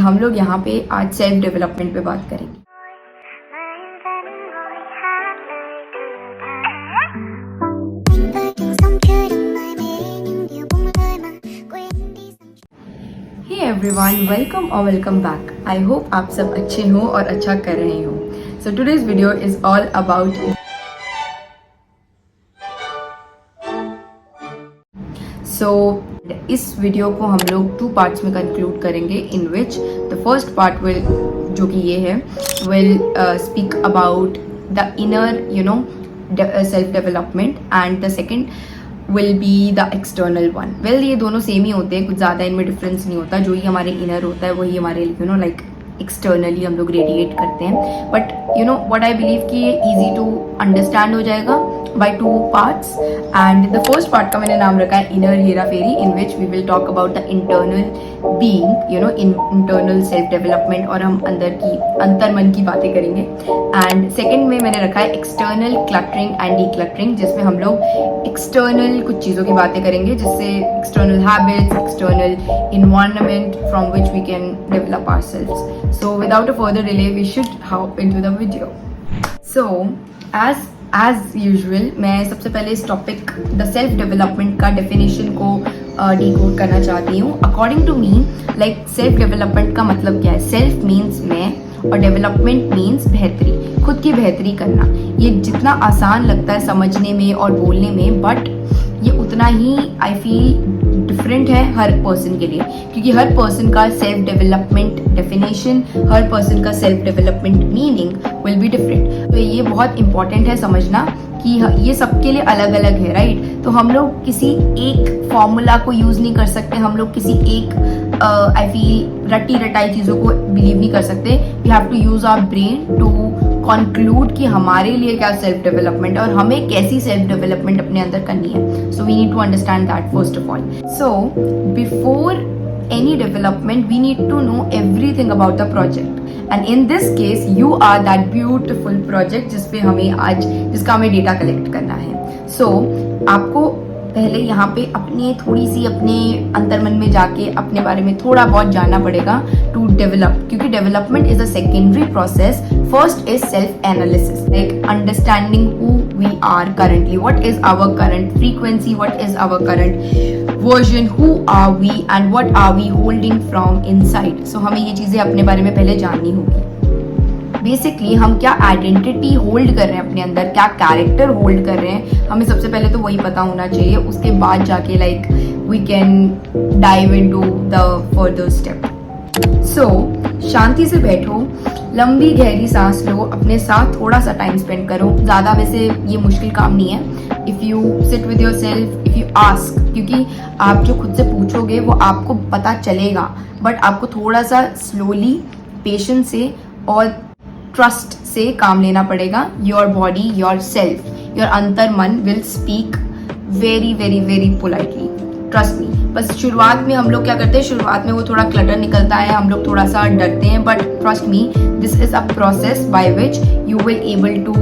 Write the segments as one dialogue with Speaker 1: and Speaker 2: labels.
Speaker 1: हम लोग यहाँ पे आज सेल्फ डेवलपमेंट पे बात करेंगे। हे एवरीवन, वेलकम और वेलकम बैक। आई होप आप सब अच्छे हो और अच्छा कर रहे हो। So today's video is all about इस वीडियो को हम लोग 2 पार्ट्स में कंक्लूड करेंगे, in which the first part will, जो कि ये है, will speak about the inner self development and the second will be the external one. Well, ये दोनों सेम ही होते हैं, कुछ ज़्यादा इनमें डिफरेंस नहीं होता। जो ही हमारे इनर होता है वही हमारे लाइक एक्सटर्नली हम लोग रेडिएट करते हैं। बट व्हाट आई बिलीव कि ये ईजी टू अंडरस्टैंड हो जाएगा बाय 2 parts. And the first part का मैंने नाम रखा है इनर हेरा फेरी, in which we will talk about the internal being, internal self development, और हम अंतर मन की बातें करेंगे। एंड सेकेंड में मैंने रखा है एक्सटर्नल क्लटरिंग एंड डीक्लटरिंग, जिसमें हम लोग एक्सटर्नल कुछ चीज़ों की बातें करेंगे, जिससे external habits, external environment from which we can develop ourselves. So without a further delay, we should hop into the video. So as usual, मैं सबसे पहले इस टॉपिक द सेल्फ डेवलपमेंट का डेफिनेशन को डिकोड करना चाहती हूँ। According to me, like self development का मतलब क्या है? सेल्फ मीन्स मैं और डेवलपमेंट मीन्स बेहतरी, खुद की बेहतरी करना। ये जितना आसान लगता है समझने में और बोलने में, बट ये उतना ही आई फील डिफरेंट है हर पर्सन के लिए, क्योंकि हर पर्सन का सेल्फ डेवलपमेंट डेफिनेशन, हर पर्सन का self development meaning will be different. तो ये बहुत इंपॉर्टेंट है समझना कि ये सबके लिए अलग अलग है, राइट? तो हम लोग किसी एक फॉर्मूला को यूज नहीं कर सकते, हम लोग किसी एक आई फील रटी रटाई चीज़ों को बिलीव नहीं कर सकते। We have to use our brain to conclude कि हमारे लिए क्या सेल्फ डेवलपमेंट है और हमें कैसी सेल्फ डेवलपमेंट अपने अंदर करनी है। So we need to understand that first of all. So before any development, we need to know everything about the project, and in this case you are that beautiful project जिसका हमें data collect करना है। So आपको पहले यहाँ पे थोड़ी सी अपने अंतर्मन में जाके अपने बारे में थोड़ा बहुत जानना पड़ेगा टू डेवलप, क्योंकि development is a secondary process. First is self analysis, like understanding who we are currently, what is our current frequency, what is our current version, who are we and what are we holding from inside. So हमें ये चीजें अपने बारे में पहले जाननी होगी। Basically हम क्या आइडेंटिटी होल्ड कर रहे हैं अपने अंदर, क्या कैरेक्टर होल्ड कर रहे हैं, हमें सबसे पहले तो वही पता होना चाहिए। उसके बाद जाके like we can dive into the further step. So शांति से बैठो, लंबी गहरी सांस लो, अपने साथ थोड़ा सा टाइम स्पेंड करो। ज़्यादा वैसे ये मुश्किल काम नहीं है। If you sit with your self, if you ask, क्योंकि आप जो खुद से पूछोगे वो आपको पता चलेगा, बट आपको थोड़ा सा स्लोली, पेशेंस से और ट्रस्ट से काम लेना पड़ेगा। Your body, your self, your अंतर मन will speak very very very politely, trust me. बस शुरुआत में हम लोग क्या करते हैं, शुरुआत में वो थोड़ा क्लटर निकलता है, हम लोग थोड़ा सा डरते हैं, but trust me, this is a process by which you will able to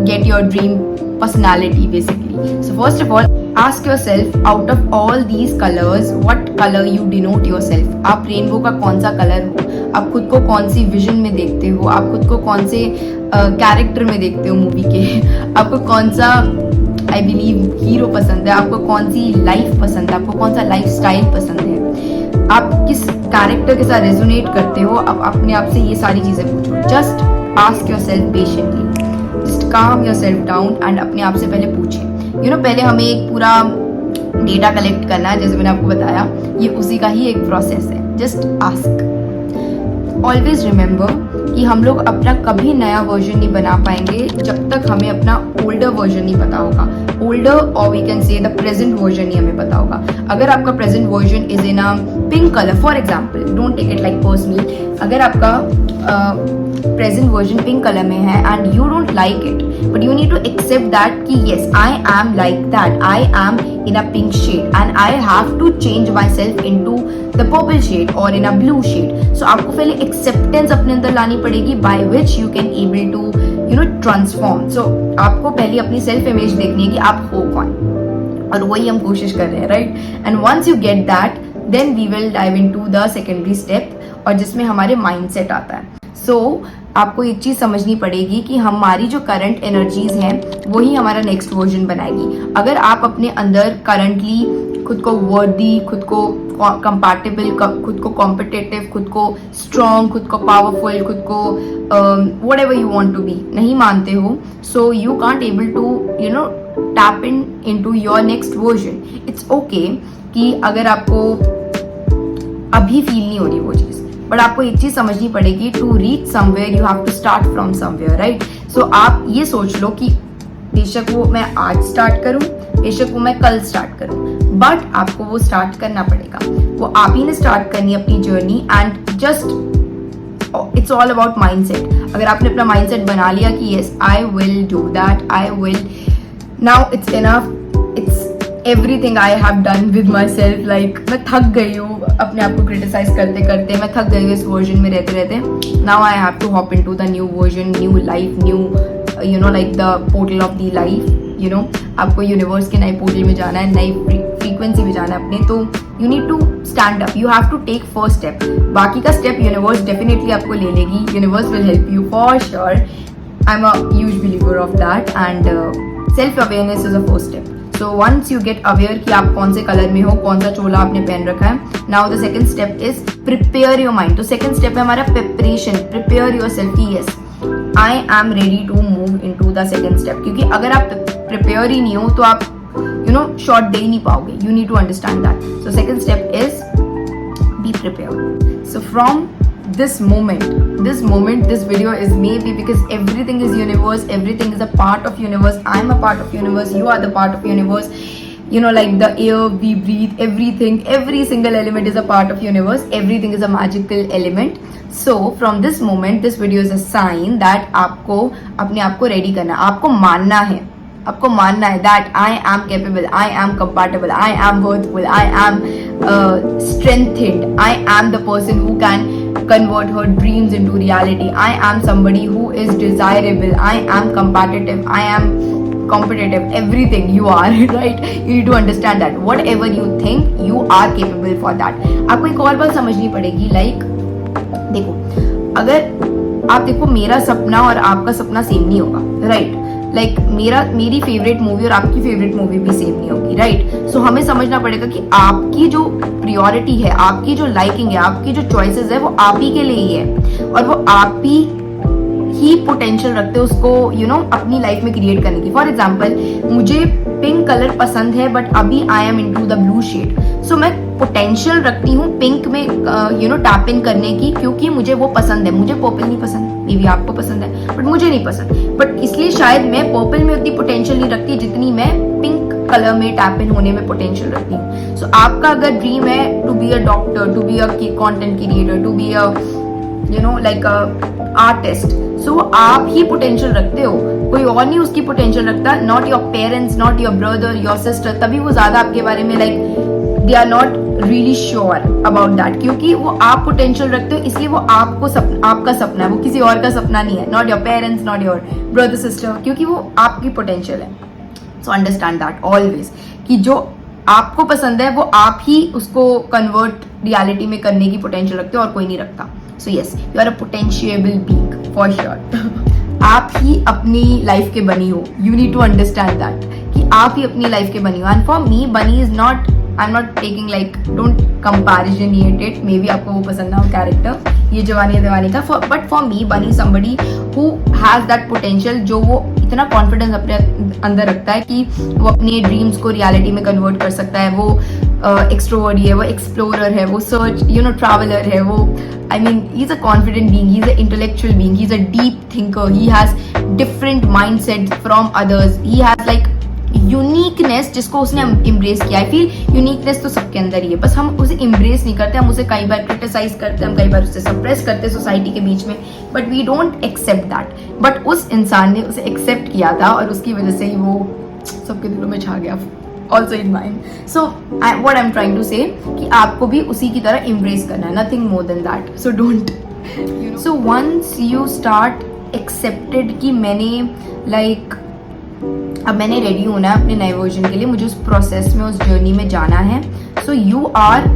Speaker 1: get your dream personality basically. So first of all, ask yourself, out of all these colors, what color you denote yourself? आप rainbow का कौन सा colour हो? आप खुद को कौन सी vision में देखते हो? आप खुद को कौन से कैरेक्टर में देखते हो मूवी के? आपको कौन सा आई बिलीव हीरो पसंद है? आपको कौन सी लाइफ पसंद है? आपको कौन सा लाइफ स्टाइल पसंद है? आप किस कैरेक्टर के साथ रेजोनेट करते हो? आप अपने आप से ये सारी चीजें पूछो। Just ask your self patiently, just काम योर सेल्फ डाउन एंड अपने आप से पहले पूछे। पहले हमें एक पूरा डेटा कलेक्ट करना है, जैसे मैंने आपको बताया, ये उसी का ही एक प्रोसेस है। Just ask. ऑलवेज रिमेंबर कि हम लोग अपना कभी नया वर्जन नहीं बना पाएंगे जब तक हमें अपना ओल्डर वर्जन नहीं पता होगा। ओल्डर और we can say the present version ही हमें पता होगा। अगर आपका present version is in a pink colour, for example, don't take it like personally, अगर आपका प्रेजेंट वर्जन पिंक कलर में है and you don't like it, but you need to accept that कि yes, I am like that, I am in a pink shade and I have to change myself into the purple shade or in a blue shade. So आपको पहले acceptance अपने अंदर लानी पड़ेगी by which you can able to transform. So आपको पहले अपनी self image देखनी है कि आप हो कौन, और वही हम कोशिश कर रहे हैं, right? And once you get that, then we will dive into the secondary step, और जिसमें हमारे माइंडसेट आता है. सो आपको एक चीज समझनी पड़ेगी कि हमारी जो करंट एनर्जीज हैं वही हमारा नेक्स्ट वर्जन बनाएगी. अगर आप अपने अंदर करंटली खुद को वर्दी, खुद को कंपैटिबल, खुद को कॉम्पिटिटिव, खुद को स्ट्रॉन्ग, खुद को पावरफुल, खुद को whatever you want to be नहीं मानते हो, so you can't able to tap into your next version. It's okay कि अगर आपको अभी फील नहीं हो रही वो चीज, बट आपको एक चीज समझनी पड़ेगी. To reach somewhere you have to start from somewhere, right? So आप ये सोच लो कि बेशक वो मैं आज स्टार्ट करूं, बेशक वो मैं कल स्टार्ट करूं, बट आपको वो स्टार्ट करना पड़ेगा. वो आप ही ने स्टार्ट करनी है अपनी journey. And just it's all about mindset. अगर आपने अपना माइंडसेट बना लिया कि yes I will do that, I will, now it's enough, it's everything I have done with my self. Like मैं थक गई हूँ अपने आप को क्रिटिसाइज करते करते, मैं थक गई हूँ इस वर्जन में रहते रहते. Now I have to hop into the new version, new life, new like the portal of the life. आपको यूनिवर्स के नए पोर्टल में जाना है, नई फ्रीक्वेंसी में जाना है अपने. तो you need to stand up, you have to take first step. बाकी का स्टेप यूनिवर्स डेफिनेटली आपको ले लेगी. Universe will help you for sure. I am a huge believer of that. And self awareness is a first step. So once you get aware कि आप कौन से colour में हो, कौन सा चोला आपने पहन रखा है, now the second step is prepare your mind. तो सेकंड स्टेप है हमारा प्रिपरेशन. प्रिपेयर योर सेल्फ कि yes I am ready to move into the second step. क्योंकि अगर आप प्रिपेयर ही नहीं हो तो आप शॉट दे ही नहीं पाओगे. You need to understand that. So second step is be prepared. So from this moment, this video is maybe because everything is universe, everything is a part of universe. I am a part of universe, you are the part of universe. Like the air we breathe, everything, every single element is a part of universe. Everything is a magical element. So from this moment, this video is a sign that आपको अपने आप को ready करना, आपको मानना है that I am capable, I am compatible, I am worthful, I am strengthened, I am the person who can convert her dreams into reality. I am somebody who is desirable. I am competitive. I am competitive. Everything you are, right? You need to understand that whatever you think, you are capable for that. आपको एक और बात समझनी पड़ेगी. like देखो, अगर आप देखो मेरा सपना और आपका सपना सेम नहीं होगा, right? लाइक मेरी फेवरेट मूवी और आपकी फेवरेट मूवी भी सेम नहीं होगी, राइट? सो हमें समझना पड़ेगा कि आपकी जो प्रायोरिटी है, आपकी जो लाइकिंग है, आपकी जो चॉइसेस है, वो आप ही के लिए ही है. और वो आप ही पोटेंशियल रखते हो उसको अपनी लाइफ में क्रिएट करने की. फॉर एग्जाम्पल, मुझे पिंक कलर पसंद है बट अभी I am into the blue shade. So मैं पोटेंशियल रखती हूँ पिंक में टैप इन करने की, क्योंकि मुझे वो पसंद है. मुझे पर्पल नहीं पसंद, मे बी आपको पसंद है बट मुझे नहीं पसंद. बट इसलिए शायद मैं पर्पल में उतनी पोटेंशियल नहीं रखती जितनी मैं पिंक कलर में टैप इन होने में पोटेंशियल रखती हूँ. सो आपका अगर ड्रीम है to be a doctor, to be a content creator, to be a like a artist, so आप ही पोटेंशियल रखते हो, कोई और नहीं उसकी पोटेंशियल रखता. Not your parents, not your brother, your sister. तभी वो ज्यादा आपके बारे में they are not really sure about that, क्योंकि वो आप पोटेंशियल रखते हो, इसलिए वो आपका सपना है, वो किसी और का सपना नहीं है. Not your parents, not your brother sister, क्योंकि वो आपकी पोटेंशियल है. सो अंडरस्टैंड दैट ऑलवेज कि जो आपको पसंद है वो आप ही उसको कन्वर्ट रियलिटी में करने की पोटेंशियल रखते हो और कोई नहीं रखता. So yes, you are a potential being for sure. आप ही अपनी लाइफ के बनी हो. You need to understand that कि आप ही अपनी लाइफ के बनी हो. एंड फॉर मी बनी is not, I am not taking like, don't comparison it. May be आपको वो पसंद ना हो कैरेक्टर ये जवानी दीवानी का, बट फॉर मी बनी somebody who has that potential, जो वो इतना कॉन्फिडेंस अपने अंदर रखता है कि वो अपने ड्रीम्स को रियलिटी में कन्वर्ट कर सकता है. वो एक्सट्रोवर्ट है, वो एक्सप्लोरर है, वो सर्च ट्रैवलर है. वो I mean, he's a confident being, he's an intellectual being, he's a deep thinker, he has different mindsets from others, he has like uniqueness जिसको उसने इम्ब्रेस किया. आई फील यूनिकनेस तो सबके अंदर ही है, बस हम उसे इम्ब्रेस नहीं करते. हम उसे कई बार क्रिटिसाइज करते हैं, हम कई बार उसे सप्रेस करते हैं सोसाइटी के बीच में, but we don't accept that. But उस इंसान ने उसे एक्सेप्ट किया था और उसकी वजह से ही वो सबके दिलों में छा गया, also in mind. So what I'm trying to say कि आपको भी उसी की तरह embrace करना है, nothing more than that. So don't so once you start accepted कि मैंने like अब मैंने रेडी होना है अपने नए वर्जन के लिए, मुझे उस प्रोसेस में, उस जर्नी में जाना है. So you are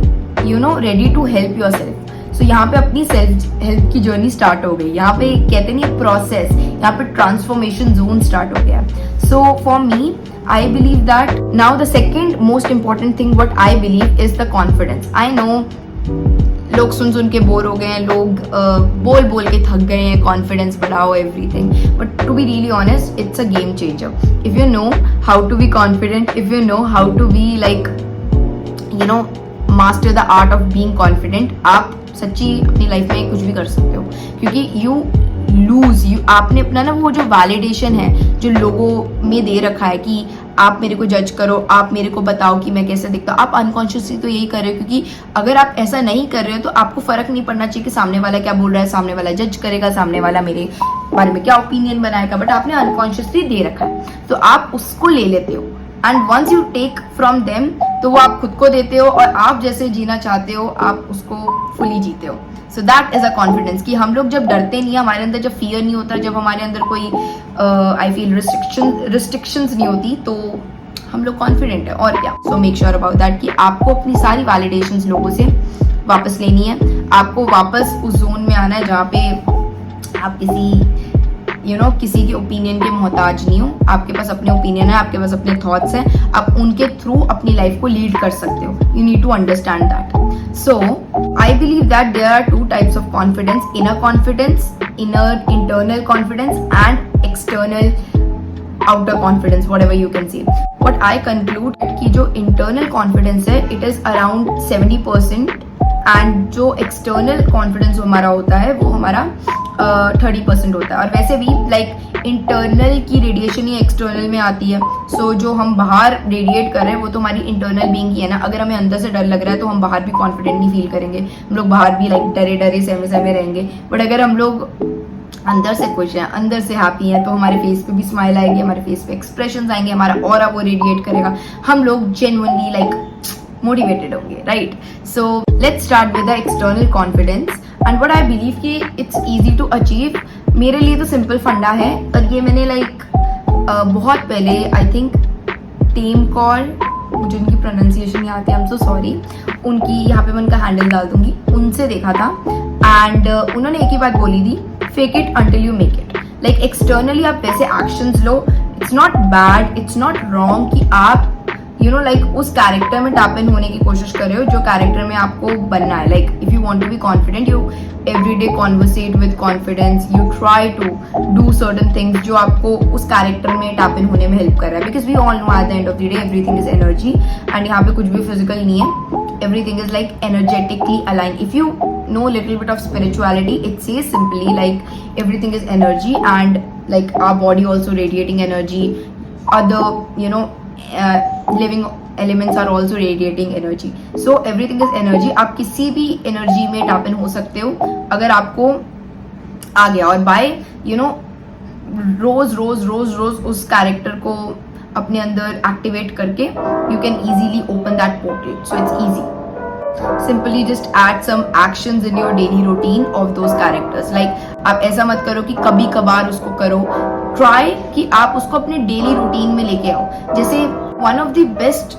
Speaker 1: you know ready to help your self. So यहाँ पे अपनी सेल्फ हेल्प की जर्नी स्टार्ट हो गई। यहाँ पे कहते नहीं प्रोसेस, यहाँ पे ट्रांसफॉर्मेशन जोन स्टार्ट हो गया। So for me I believe that now the second most important thing what I believe is the confidence. I know लोग सुन के बोर हो गए हैं, लोग बोल के थक गए हैं, कॉन्फिडेंस बढ़ाओ everything, but to be really honest it's a game changer. If you know how to be confident, if you know how to be like you know master the art of being confident, आप सच्ची अपनी life में कुछ भी कर सकते हो। क्योंकि यू आपने अपना ना वो जो वैलिडेशन है जो लोगों में दे रखा है कि आप मेरे को जज करो, आप मेरे को बताओ कि मैं कैसे दिखता हूँ, आप अनकॉन्शियसली तो यही कर रहे हो। क्योंकि अगर आप ऐसा नहीं कर रहे हो तो आपको फर्क नहीं पड़ना चाहिए कि सामने वाला क्या बोल रहा है, सामने वाला जज करेगा, सामने वाला मेरे बारे में क्या ओपिनियन बनाएगा, बट आपने अनकॉन्शियसली दे रखा है तो आप उसको ले लेते हो। And once you take from them तो वो आप खुद को देते हो और आप जैसे जीना चाहते हो आप उसको फुली जीते हो। So that is a confidence कि हम लोग जब डरते नहीं, हमारे अंदर जब फियर नहीं होता, जब हमारे अंदर कोई आई फील रिस्ट्रिक्शंस नहीं होती, तो हम लोग कॉन्फिडेंट है। और क्या। So make sure about that कि आपको अपनी सारी वैलिडेशंस लोगों से वापस लेनी है, आपको वापस उस जोन में आना है जहाँ पे आप किसी के ओपिनियन के मोहताज नहीं हो। आपके पास अपने ओपिनियन है, आपके पास अपने थॉट्स हैं, आप उनके थ्रू अपनी लाइफ को लीड कर सकते हो। You need to understand that. So I believe that there are two types of confidence, inner internal confidence and external outer confidence, whatever you can say. What I conclude कि जो internal confidence है it is around 70% and जो external confidence हमारा होता है वो हमारा 30% होता है। और वैसे भी लाइक इंटरनल की रेडिएशन ही एक्सटर्नल में आती है। सो जो हम बाहर रेडिएट कर रहे हैं वो तो हमारी इंटरनल बीइंग की है ना। अगर हमें अंदर से डर लग रहा है तो हम बाहर भी कॉन्फिडेंट नहीं फील करेंगे, हम लोग बाहर भी लाइक डरे सहमे रहेंगे। बट अगर हम लोग अंदर से खुश हैं, अंदर से हैप्पी हैं, तो हमारे फेस पे भी स्माइल आएगी, हमारे फेस पे एक्सप्रेशंस आएंगे, हमारा ऑरा वो रेडिएट करेगा, हम लोग जेन्युइनली लाइक मोटिवेटेड होंगे, right. So let's start with the external confidence and what I believe कि इट्स इजी टू अचीव। मेरे लिए तो सिंपल फंडा है और ये मैंने लाइक बहुत पहले आई थिंक टेम कॉल, मुझे उनकी प्रोनाउंसिएशन नहीं आती, आई एम सो सॉरी, उनकी यहाँ पे मैं उनका हैंडल डाल दूंगी, उनसे देखा था एंड उन्होंने एक ही बात बोली थी, fake it until you make it. Like externally आप वैसे actions low, it's not bad, it's not wrong कि आप लाइक उस कैरेक्टर में टैप इन होने की कोशिश कर रहे हो जो कैरेक्टर में आपको बनना है। Like if you want to be confident, you everyday conversate with confidence, you try to do certain things जो आपको उस कैरेक्टर में टैप इन होने में हेल्प कर रहा है। Because we all know at the end of the day everything is energy and यहाँ पे कुछ भी फिजिकल नहीं है, everything is like energetically align. इफ यू know little bit of spirituality, it says simply like everything is energy and like our body also radiating energy, other living elements are also radiating energy, so everything is energy। आप किसी भी energy में tap in हो सकते हो अगर आपको आ गया, और by रोज उस कैरेक्टर को अपने अंदर एक्टिवेट करके you can easily open that portal, so it's easy। Simply just add some actions in your daily routine of those characters। Like आप ऐसा मत करो कि कभी कभार उसको करो, try कि आप उसको अपने daily routine में लेके आओ। जैसे one of the best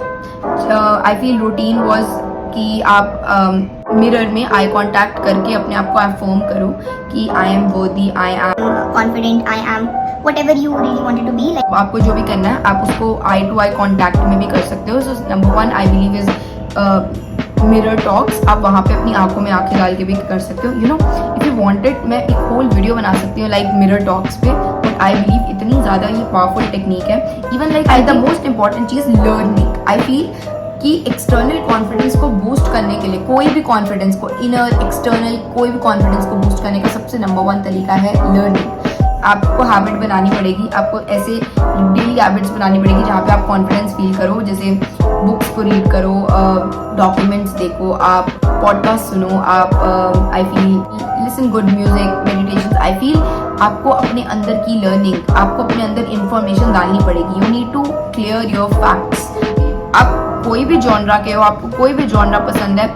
Speaker 1: I feel routine was कि आप मिरर में आई कांटेक्ट करके अपने आप को अफर्म करो कि आई एम वर्दी, I am
Speaker 2: confident, I am whatever you really wanted to be like।
Speaker 1: आपको जो भी करना है आप उसको आई टू आई कांटेक्ट में भी कर सकते हो। So number 1 I believe is mirror talks. आप वहाँ पे अपनी आंखों में आंखें डाल के भी कर सकते हो। इफ यू वांटेड मैं एक होल वीडियो बना सकती हूँ लाइक मिरर टॉक्स पे, बट आई बिलीव इतनी ज़्यादा ये पावरफुल टेक्निक है। Even like the most important cheese learning. I feel कि एक्सटर्नल कॉन्फिडेंस को बूस्ट करने के लिए, कोई भी कॉन्फिडेंस को, इनर एक्सटर्नल कोई भी कॉन्फिडेंस को बूस्ट करने का सबसे नंबर 1 तरीका है लर्निंग। आपको हैबिट बनानी पड़ेगी, आपको ऐसे डेली हैबिट्स बनानी पड़ेगी जहाँ पे आप कॉन्फिडेंस फील करो। जैसे बुक्स को रीड करो, डॉक्यूमेंट्स देखो, आप पॉडकास्ट सुनो, आप I feel listen good music, meditation. I feel आपको अपने अंदर की लर्निंग, आपको अपने अंदर इंफॉर्मेशन डालनी पड़ेगी। You need to clear your facts. आप कोई भी जॉनरा के हो, आपको कोई भी जॉनरा पसंद है,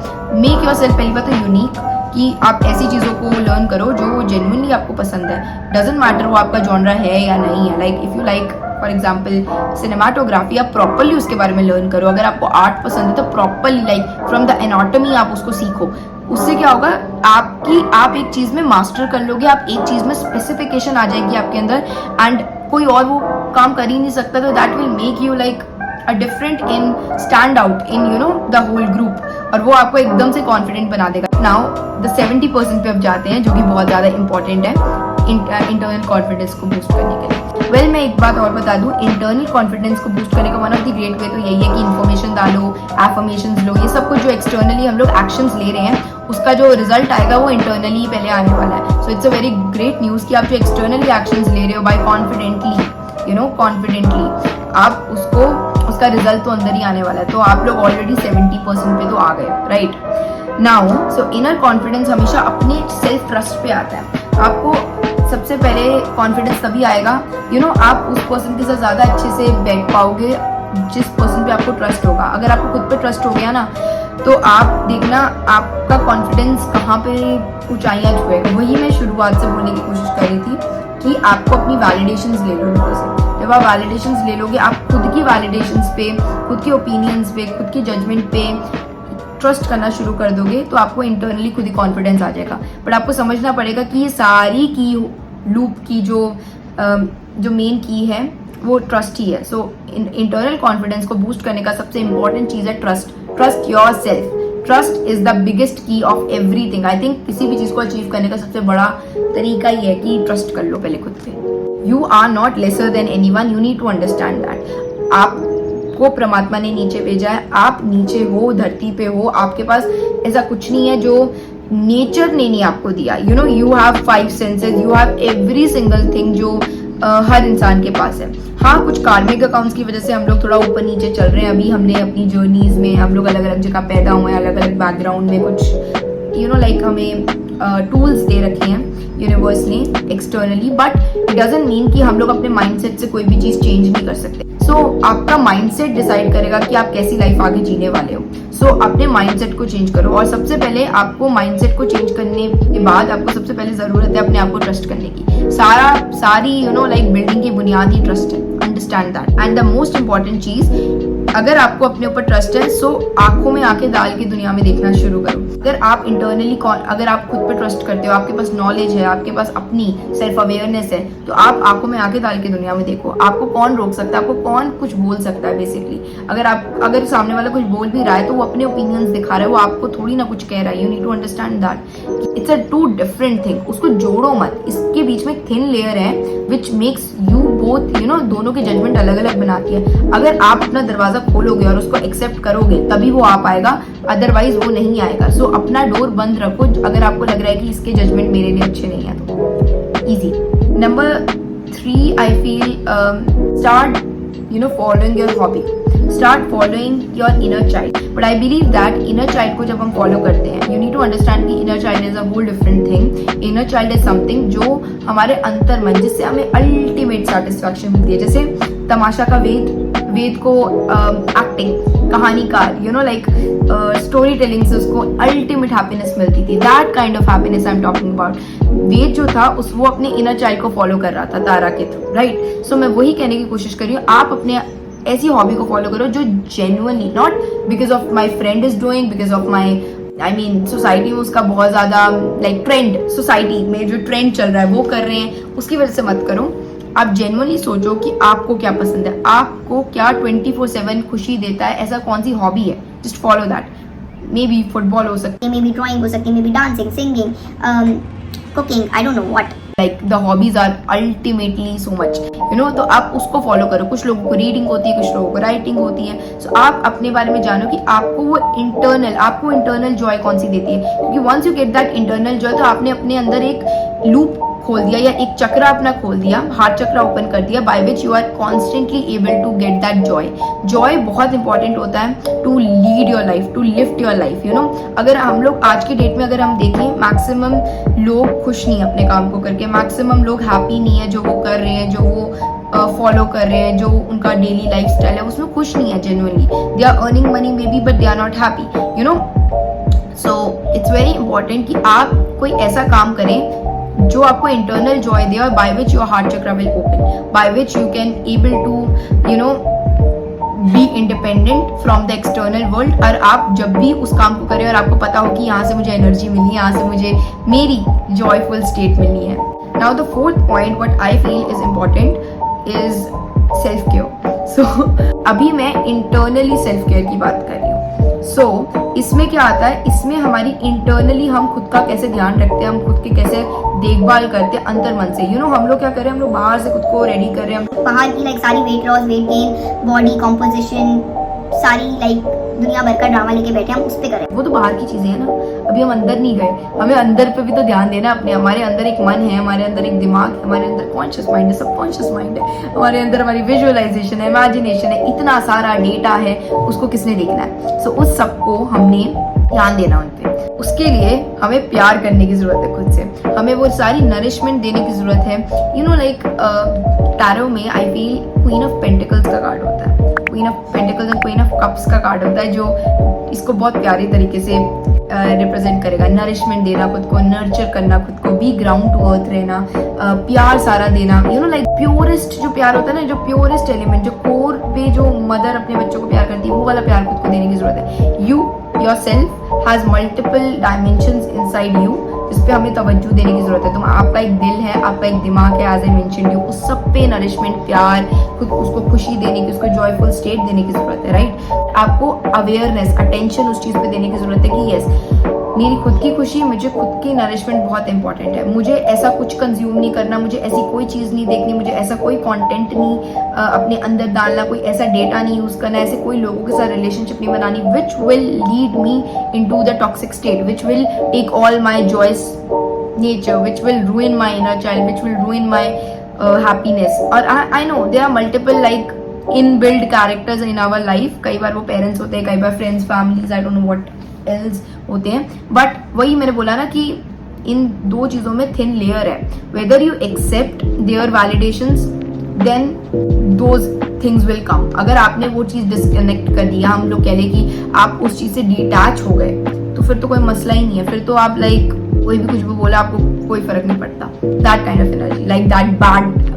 Speaker 1: मेक योर सेल्फ पहली बात तो यूनिक, कि आप ऐसी चीज़ों को लर्न करो जो जेन्युइनली आपको पसंद है। डजेंट मैटर वो आपका जॉनरा है या नहीं है। Like if you like for example cinematography, आप प्रॉपरली उसके बारे में लर्न करो। अगर आपको आर्ट पसंद है तो properly like from the anatomy आप उसको सीखो। उससे क्या होगा, आप एक चीज में मास्टर कर लोगे, आप एक चीज में स्पेसिफिकेशन आ जाएगी आपके अंदर, एंड कोई और वो काम कर ही नहीं सकता। तो that will make you like a different in stand out in you know the whole group, और वो आपको एकदम से कॉन्फिडेंट बना देगा। नाउ द 70% पे अब जाते हैं, जो कि बहुत ज्यादा इंपॉर्टेंट है इंटरनल कॉन्फिडेंस को बूस्ट करने के लिए। वेल मैं एक बात और बता दूं, इंटरनल कॉन्फिडेंस को बूस्ट करने का one of the great way तो यही है कि इन्फॉर्मेशन डालो, एफर्मेशंस लो, ये सब कुछ जो एक्सटर्नली हम लोग एक्शंस ले रहे हैं उसका जो रिजल्ट आएगा वो इंटरनली पहले आने वाला है। So it's a very great news कि आप जो एक्सटर्नली एक्शंस ले रहे हो बाय कॉन्फिडेंटली, कॉन्फिडेंटली आप उसका रिजल्ट तो अंदर ही आने वाला है। तो आप लोग ऑलरेडी 70% पे तो आ गए, right. Now so inner confidence हमेशा अपने सेल्फ ट्रस्ट पे आता है। आपको सबसे पहले कॉन्फिडेंस तभी आएगा आप उस पर्सन के साथ ज्यादा अच्छे से बैठ पाओगे जिस पर्सन पे आपको ट्रस्ट होगा। अगर आपको खुद पे ट्रस्ट हो गया ना तो आप देखना आपका कॉन्फिडेंस कहाँ पे ऊंचाइयां छुएगा। वही मैं शुरुआत से बोलने की कोशिश कर रही थी कि आपको अपनी वैलिडेशंस ले लो लोगों से। जब आप वैलिडेशंस ले लोगे, आप खुद की वैलिडेशंस पे, खुद के ओपिनियंस पे, खुद की जजमेंट पे ट्रस्ट करना शुरू कर दोगे तो आपको इंटरनली खुद ही कॉन्फिडेंस आ जाएगा। बट आपको समझना पड़ेगा कि ये सारी की लूप की जो मेन की है वो ट्रस्ट ही है। सो इंटरनल कॉन्फिडेंस को बूस्ट करने का सबसे इंपॉर्टेंट चीज है trust. Trust your self. Trust is the biggest की ऑफ एवरीथिंग। आई थिंक किसी भी चीज को अचीव करने का सबसे बड़ा तरीका ही है कि ट्रस्ट कर लो पहले खुद पे। You are not lesser than anyone, you need to understand that. आपको परमात्मा ने नीचे भेजा है, आप नीचे हो, धरती पे हो, आपके पास ऐसा कुछ नहीं है जो नेचर ने नहीं आपको दिया। You have 5 senses, you have every single thing जो हर इंसान के पास है। हाँ, कुछ कार्मिक अकाउंट्स की वजह से हम लोग थोड़ा ऊपर नीचे चल रहे हैं। अभी हमने अपनी जर्नीज में हम लोग अलग अलग जगह पैदा हुए हैं, अलग अलग बैकग्राउंड में, कुछ लाइक हमें टूल्स दे रखे हैं यूनिवर्स ने externally, but it doesn't mean कि हम लोग अपने माइंडसेट से कोई भी चीज चेंज नहीं कर सकते। आपका माइंडसेट डिसाइड करेगा कि आप कैसी लाइफ आगे जीने वाले हो। अपने माइंडसेट को चेंज करो, और सबसे पहले आपको माइंडसेट को चेंज करने के बाद आपको सबसे पहले जरूरत है अपने आप को ट्रस्ट करने की। सारी लाइक बिल्डिंग की बुनियाद ही ट्रस्ट है। Understand that. And the most important चीज, अगर आपको अपने ऊपर ट्रस्ट है सो आंखों में आंखें डाल के दुनिया में देखना शुरू करो। अगर आप इंटरनली अगर आप खुद पे ट्रस्ट करते हो, आपके पास नॉलेज है, आपके पास अपनी सेल्फ अवेयरनेस है, तो आप आंखों में आंखें डाल के दुनिया में देखो। आपको कौन रोक सकता है, आपको कौन कुछ बोल सकता है। बेसिकली अगर सामने वाला कुछ बोल भी रहा है तो वो अपने ओपिनियंस दिखा रहा है, वो आपको थोड़ी ना कुछ कह रहा है। You need to understand that it's a two different thing. उसको जोड़ो मत, इसके बीच में थिन लेयर है विच मेक्स यू बोथ दोनों की जजमेंट अलग अलग बनाती है। अगर आप अपना दरवाजा खोलोगे और उसको एक्सेप्ट करोगे तभी वो आ पाएगा, अदरवाइज वो नहीं आएगा। सो अपना डोर बंद रखो अगर आपको लग रहा है कि इसके जजमेंट मेरे लिए अच्छे नहीं है तो। Easy. Number 3 I feel start following your hobby, start following your inner child. But I believe that inner child को जब हम follow करते हैं, you need to understand कि inner child is a whole different thing. Inner child is something जो हमारे अंतर मन, जिससे हमें ultimate satisfaction मिलती है। जैसे तमाशा का वेद को एक्टिंग, कहानीकार, लाइक स्टोरी टेलिंग से उसको अल्टीमेट हैप्पीनेस मिलती थी। That kind of happiness I am talking about. Veda जो था वो अपने इनर चाइल्ड को फॉलो कर रहा था तारा के थ्रू, राइट। सो मैं वही कहने की कोशिश कर रही हूँ, आप अपने ऐसी हॉबी को फॉलो करो जो genuinely, not because of my friend is doing, because of my society में उसका बहुत ज्यादा लाइक ट्रेंड, सोसाइटी में जो ट्रेंड चल रहा है वो कर रहे हैं, उसकी वजह से मत करो। आप जेन्युइनली सोचो कि आपको क्या पसंद है, आपको क्या 24/7 खुशी देता है, ऐसा कौन सी हॉबी है, just follow that. Maybe football हो सकती है,
Speaker 2: मे बी ड्राइंग हो सकती है, maybe dancing, singing, cooking, I don't know what.
Speaker 1: Like the hobbies are ultimately so much, तो आप उसको फॉलो करो। कुछ लोगों को रीडिंग होती है, कुछ लोगों को राइटिंग होती है। सो आप अपने बारे में जानो कि आपको वो इंटरनल जॉय कौन सी देती है, क्योंकि once you get that internal joy तो आपने अपने अंदर एक लूप खोल दिया या एक चक्र अपना खोल दिया, हार्ट चक्र ओपन कर दिया, by which you are constantly able to get that joy. Joy बहुत इंपॉर्टेंट होता है to lead your life, to lift your life. अगर हम लोग आज की डेट में अगर हम देखें, मैक्सिमम लोग खुश नहीं है अपने काम को करके, मैक्सिमम लोग हैप्पी नहीं है जो वो कर रहे हैं, जो वो फॉलो कर रहे हैं, जो उनका डेली लाइफ स्टाइल है उसमें खुश नहीं है genuinely. They are earning money maybe but they are not happy. So it's very important कि आप कोई ऐसा काम करें जो आपको इंटरनल जॉय दे और by which your heart chakra will open, by which you can able to you know be independent from the external world. और आप जब भी उस काम को करें और आपको पता हो कि यहाँ से मुझे एनर्जी मिलनी है, यहाँ से मुझे मेरी जॉयफुल स्टेट मिलनी है। Now the fourth point what I feel is important is self care. So अभी मैं इंटरनली सेल्फ केयर की बात कर रही हूँ। सो इसमें क्या आता है, इसमें हमारी इंटरनली हम खुद का कैसे ध्यान रखते हैं, हम खुद की कैसे देखभाल करते हैं अंतर मन से। यू नो हम लोग क्या कर रहे हैं, हम लोग बाहर से खुद को रेडी कर रहे हैं,
Speaker 2: बाहर की लाइक सारी weight loss, weight gain, body composition, सारी लाइक दुनिया भर का ड्रामा लेके बैठे हम उस पे करें।
Speaker 1: वो तो बाहर की चीजें हैं ना, अभी हम अंदर नहीं गए, हमें अंदर पे भी तो ध्यान देना अपने। हमारे अंदर एक मन है, हमारे अंदर एक दिमाग है, हमारे अंदर कॉन्शियस माइंड है, सबकॉन्शियस माइंड है, हमारे अंदर हमारी विजुअलाइजेशन है, इमेजिनेशन है, इतना सारा डेटा है, उसको किसने देखना है। सो उस सबको हमने ध्यान देना उन पे। उसके लिए हमें प्यार करने की जरूरत है खुद से, हमें वो सारी नरिशमेंट देने की जरूरत है। यू नो लाइक टैरो में I feel queen of pentacles का कार्ड होता है, queen of pentacles and queen of cups का कार्ड होता है, जो इसको बहुत प्यारे तरीके से रिप्रेजेंट करेगा। नरिशमेंट देना खुद को, नर्चर करना खुद को, बी ग्राउंड टू अर्थ रहना, प्यार सारा देना। यू नो लाइक प्योरेस्ट जो प्यार होता है ना, जो प्योरेस्ट एलिमेंट, जो कोर पे जो मदर अपने बच्चों को प्यार करती है, वो वाला प्यार खुद को देने की जरूरत है। You yourself has multiple dimensions inside you, जिस पे हमें तवज्जो देने की जरूरत है। तो आपका एक दिल है, आपका एक दिमाग है, एज आई मेंशन्ड यू, उस सब पे नरिशमेंट, प्यार, खुद उसको खुशी देने की, उसको जॉयफुल स्टेट देने की जरूरत है, राइट। आपको अवेयरनेस, अटेंशन उस चीज पे देने की जरूरत है कि यस मेरी खुद की खुशी, मुझे खुद की नरिशमेंट बहुत इंपॉर्टेंट है। मुझे ऐसा कुछ कंज्यूम नहीं करना, मुझे ऐसी कोई चीज नहीं देखनी, मुझे ऐसा कोई कंटेंट नहीं अपने अंदर डालना, कोई ऐसा डेटा नहीं यूज करना, ऐसे कोई लोगों के साथ रिलेशनशिप नहीं बनानी which will lead me into the toxic state, which will take all my joys nature, which will ruin my inner child, which will ruin my happiness. और I know there are multiple like inbuilt characters in our life. कई बार वो parents होते हैं, कई बार friends, families, I don't know what else होते हैं, but वही मैंने बोला ना कि इन दो चीजों में thin layer है। Whether you accept their validations, then those things will come. अगर आपने वो चीज डिस्कनेक्ट कर दिया, हम लोग कह ले कि आप उस चीज से डिटैच हो गए, तो फिर तो कोई मसला ही नहीं है, फिर तो आप लाइक कोई भी कुछ भी बोला आपको कोई फर्क नहीं पड़ता। That kind of energy, like that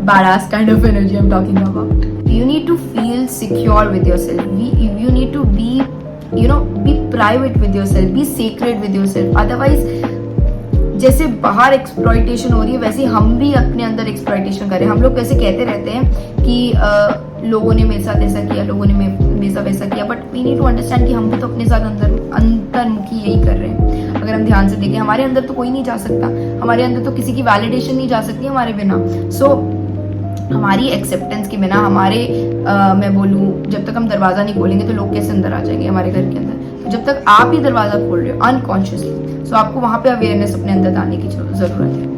Speaker 1: badass kind of energy I'm talking about. You need to feel secure with yourself. You need to be, you know, be private with yourself, be sacred with yourself. Otherwise, जैसे बाहर exploitation हो रही है, वैसे हम भी अपने अंदर एक्सप्लॉइटेशन करें। हम लोग कैसे कहते रहते हैं कि लोगों ने मेरे साथ ऐसा किया, लोगों ने मेरे साथ वैसा किया, but we need to understand कि हम भी तो अपने साथ अंतर्मुखी यही कर रहे हैं। अगर हम ध्यान से देखें, हमारे अंदर तो कोई नहीं जा सकता, हमारे अंदर तो किसी की वैलिडेशन नहीं जा सकती हमारे बिना। सो हमारी एक्सेप्टेंस के बिना, हमारे मैं बोलूँ जब तक हम दरवाजा नहीं खोलेंगे तो लोग कैसे अंदर आ जाएंगे हमारे घर के अंदर। तो जब तक आप ही दरवाजा खोल रहे हो अनकॉन्शियसली, सो आपको वहां पे अवेयरनेस अपने अंदर डालने की जरूरत है।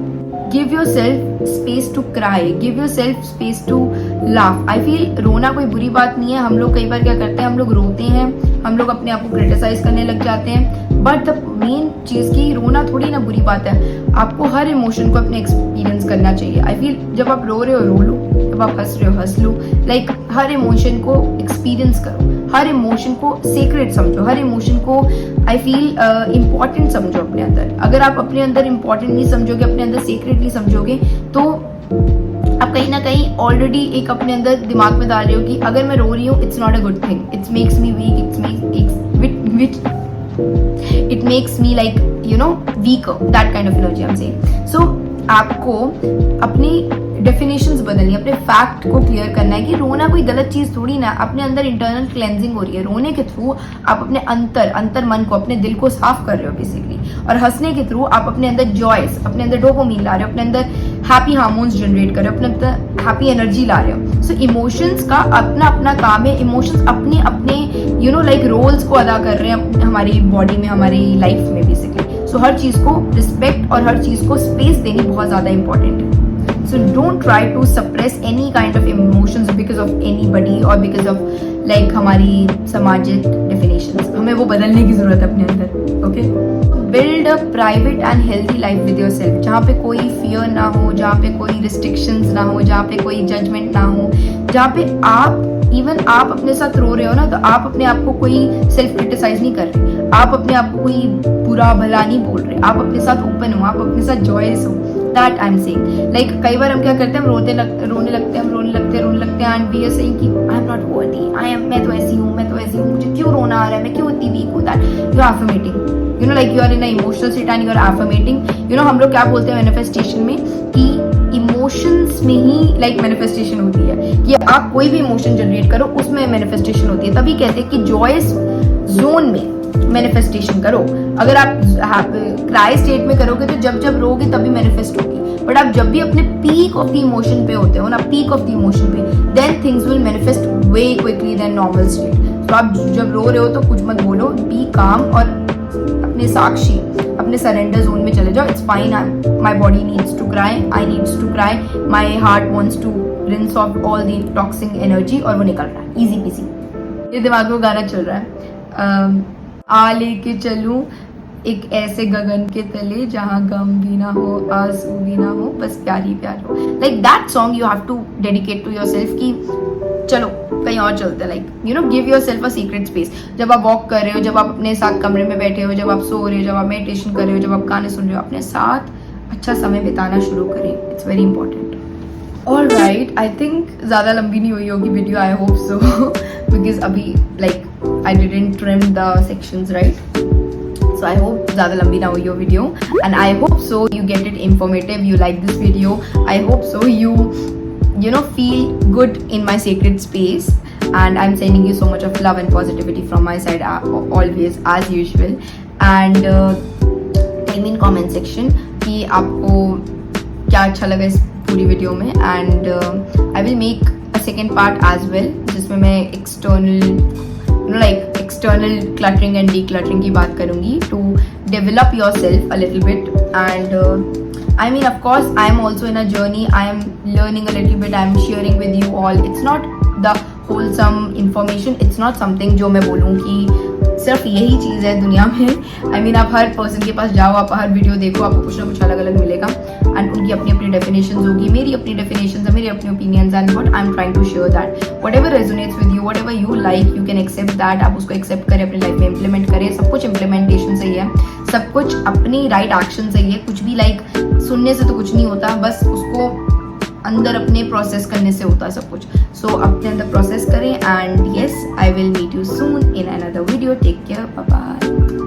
Speaker 1: Give your self space to cry, give your self space to laugh. I feel रोना कोई बुरी बात नहीं है। हम लोग कई बार क्या करते हैं, हम लोग रोते हैं, हम लोग अपने आप को क्रिटिसाइज करने लग जाते हैं, बट द मेन चीज की रोना थोड़ी ना बुरी बात है। आपको हर इमोशन को अपने एक्सपीरियंस करना चाहिए। आई फील जब आप रो रहे हो रो लो, जब आप हंस रहे हो हंस लो, लाइक हर इमोशन को एक्सपीरियंस करो, हर इमोशन को सीक्रेट समझो, हर इमोशन को आई फील इम्पॉर्टेंट समझो अपने अंदर। अगर आप अपने अंदर इम्पॉर्टेंट नहीं समझोगे, अपने अंदर सीक्रेट नहीं समझोगे, तो आप कहीं ना कहीं ऑलरेडी एक अपने अंदर दिमाग में डाल रहे हो कि अगर मैं रो रही हूँ it's not a good thing, it's makes me weak, it makes me like you know weaker, that kind of energy I am saying. So आपको अपनी डेफिनेशंस बदलनी, अपने फैक्ट को क्लियर करना है कि रोना कोई गलत चीज थोड़ी ना, अपने अंदर इंटरनल क्लेंजिंग हो रही है। रोने के थ्रू आप अपने अंतर मन को, अपने दिल को साफ कर रहे हो बेसिकली, और हंसने के थ्रू आप अपने अंदर जॉयस, अपने अंदर डोपामाइन ला रहे हो, अपने अंदर हैप्पी हार्मोन्स जनरेट कर रहे हो, अपने अंदर हैप्पी एनर्जी ला रहे हो। सो इमोशंस का अपना अपना काम है, इमोशंस अपने अपने यू नो लाइक रोल्स को अदा कर रहे हैं हमारी बॉडी में, हमारी लाइफ में बेसिकली। सो हर चीज को रिस्पेक्ट और हर चीज को स्पेस देनी बहुत ज्यादा इंपॉर्टेंट है। So don't try to suppress any kind of emotions because of anybody or because of like हमारी सामाजिक definitions। हमें वो बदलने की जरूरत है अपने अंदर। Okay? Build a private and healthy life with yourself। जहाँ पे कोई fear ना हो, जहाँ पे कोई restrictions ना हो, जहाँ पे कोई judgment ना हो, जहाँ पे आप इवन आप अपने साथ रो रहे हो ना, तो आप अपने आप को कोई सेल्फ क्रिटिसाइज नहीं कर रहे, आप अपने आप को कोई बुरा भला नहीं बोल रहे, आप अपने साथ ओपन हो, आप अपने साथ जॉयस हो, that I am saying. Like कई बार हम क्या करते हैं, हम रोने लगते हैं एंड वी आर सेइंग कि आई एम नॉट वर्दी, मैं तो ऐसी हूँ, मुझे क्यों रोना आ रहा है, मैं क्यों इतनी वीक हूँ. That you are affirming, you know, like you are in a emotional state and you are affirmating. You know, हम लोग क्या बोलते हैं मैनिफेस्टेशन में कि इमोशंस में ही लाइक मैनिफेस्टेशन होती है, कि आप कोई भी इमोशन जनरेट करो उसमें मैनिफेस्टेशन होती है. तभी कहते हैं कि जॉयस जोन में मैनिफेस्टेशन करो. अगर आप क्राई स्टेट में करोगे तो जब रोगे तभी मैनिफेस्ट होगी. बट आप जब भी अपने पीक ऑफ द इमोशन पे होते हो ना, पीक ऑफ द इमोशन पे, then things will manifest way quickly then normal state. तो आप जब रो रहे हो तो कुछ मत बोलो, बी काम और अपने साक्षी, अपने सरेंडर जोन में चले जाओ. It's fine, my body needs to cry, I needs to cry, my heart wants to rinse off all the toxic energy, और वो निकल रहा है इजी पीसी. ये दिमाग में गाना चल रहा है, आ लेके चलूं एक ऐसे गगन के तले जहां गम भी ना हो, आंसू भी ना हो, बस प्यार ही प्यार हो. Like that song you have to dedicate to your self कि चलो कहीं और चलते. Like you know, give your self a secret space. जब आप वॉक कर रहे हो, जब आप अपने साथ कमरे में बैठे हो, जब आप सो रहे हो, जब आप मेडिटेशन कर रहे हो, जब आप गाने सुन रहे हो, अपने साथ अच्छा समय बिताना शुरू करें. It's very important. Alright, I think ज़्यादा लंबी नहीं हुई होगी video, I hope so, because अभी like I didn't trim the sections right. So I hope ज़्यादा लंबी ना हुई हो video, and I hope so you get it informative, you like this video. I hope so you know feel good in my sacred space, and I'm sending you so much of love and positivity from my side always as usual. And tell me in comment section कि आपको क्या अच्छा लगा इस पूरी video में. And I will make a second part as well, जिसमें मैं external cluttering and decluttering की बात करूंगी to develop yourself a little bit. And I mean, of course, I am also in a journey. I am learning a little bit. I am sharing with you all. It's not the wholesome information. It's not something जो मैं बोलूँ कि सिर्फ यही चीज़ है दुनिया में. I mean, आप हर पर्सन के पास जाओ, आप हर वीडियो देखो, आपको कुछ ना कुछ अलग अलग मिलेगा. एंड उनकी अपनी अपनी डेफिनेशंस होगी, मेरी अपनी डेफिनेशंस है, मेरी अपनी opinions. And what I am trying to share that whatever resonates with you, whatever you like, you can accept that. आप उसको एक्सेप्ट करें, अपनी लाइफ में इम्प्लीमेंट करें. सब कुछ इम्प्लीमेंटेशन से ही है, सब कुछ अपनी राइट एक्शन से ही है. कुछ भी लाइक सुनने से तो कुछ नहीं होता, बस उसको अंदर अपने प्रोसेस करने से होता है सब कुछ. सो अपने अंदर प्रोसेस करें. And yes, I will meet you soon in another video. Take care, bye bye.